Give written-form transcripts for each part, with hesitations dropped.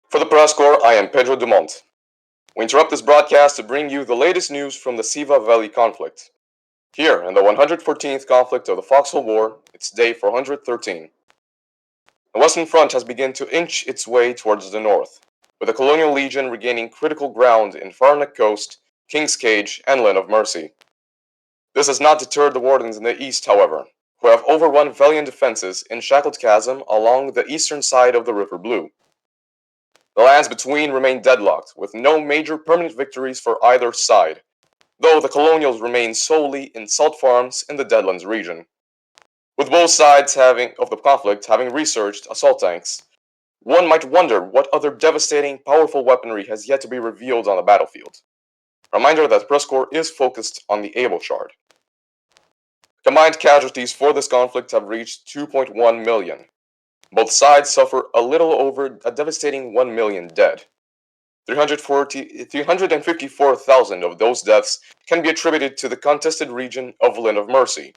For the PressCorps, I am Pedro Dumont. We interrupt this broadcast to bring you the latest news from the Siva Valley conflict. Here, in the 114th conflict of the Foxhole War, it's day 413. The Western Front has begun to inch its way towards the north, with the Colonial Legion regaining critical ground in Farnack Coast, King's Cage, and Lynn of Mercy. This has not deterred the Wardens in the east, however, who have overrun valiant defenses in Shackled Chasm along the eastern side of the River Blue. The lands between remain deadlocked, with no major permanent victories for either side, though the Colonials remain solely in salt farms in the Deadlands region. With both sides of the conflict having researched assault tanks, one might wonder what other devastating, powerful weaponry has yet to be revealed on the battlefield. Reminder that PressCorps is focused on the Able Shard. Combined casualties for this conflict have reached 2.1 million. Both sides suffer a little over a devastating 1 million dead. 354,000 of those deaths can be attributed to the contested region of Lynn of Mercy,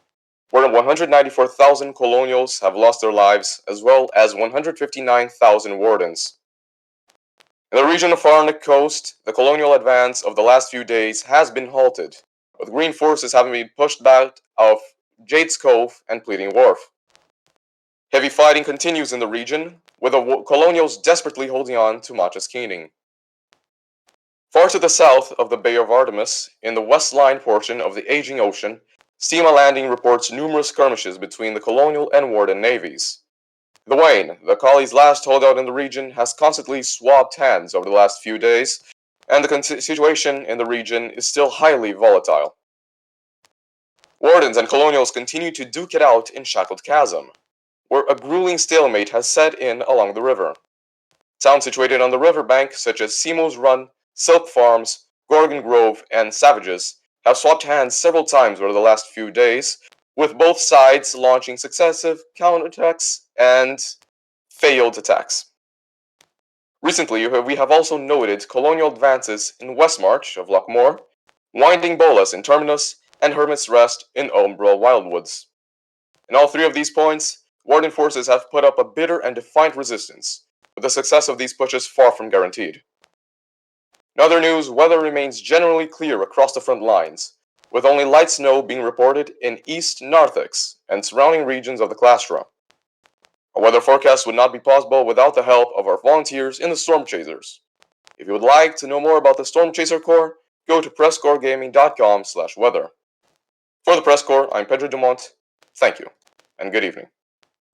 where 194,000 Colonials have lost their lives, as well as 159,000 Wardens. In the region of Farnack Coast, the Colonial advance of the last few days has been halted, with Green forces having been pushed back of Jade's Cove and Pleading Wharf. Heavy fighting continues in the region, with the Colonials desperately holding on to Machas Keening. Far to the south of the Bay of Artemis, in the west line portion of the aging ocean, Steamer Landing reports numerous skirmishes between the Colonial and Warden navies. The Wayne, the Collie's last holdout in the region, has constantly swapped hands over the last few days, and the situation in the region is still highly volatile. Wardens and Colonials continue to duke it out in Shackled Chasm, where a grueling stalemate has set in along the river. Towns situated on the riverbank, such as Simo's Run, Silk Farms, Gorgon Grove, and Savages, have swapped hands several times over the last few days, with both sides launching successive counterattacks and failed attacks. Recently, we have also noted Colonial advances in Westmarch of Lochmore, Winding Bolas in Terminus, and Hermit's Rest in Umbral Wildwoods. In all three of these points, Warden forces have put up a bitter and defiant resistance, with the success of these pushes far from guaranteed. In other news, weather remains generally clear across the front lines, with only light snow being reported in East Narthex and surrounding regions of the Clastra. A weather forecast would not be possible without the help of our volunteers in the Storm Chasers. If you would like to know more about the Storm Chaser Corps, go to PressCorpsGaming.com/weather. For the PressCorps, I'm Pedro Dumont. Thank you, and good evening.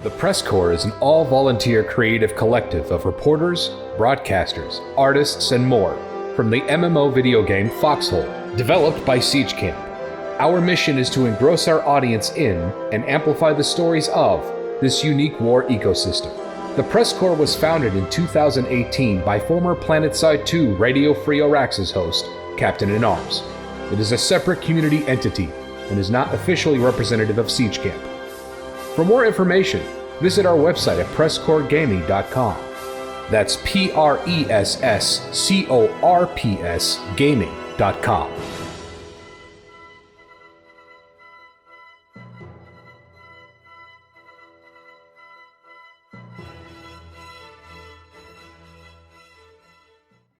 The PressCorps is an all-volunteer creative collective of reporters, broadcasters, artists, and more from the MMO video game Foxhole, developed by Siege Camp. Our mission is to engross our audience in and amplify the stories of this unique war ecosystem. The PressCorps was founded in 2018 by former Planetside 2 Radio Free Auraxis host, CaptainInArms. It is a separate community entity and is not officially representative of Siege Camp. For more information, visit our website at PressCorpsGaming.com. That's PressCorps Gaming.com.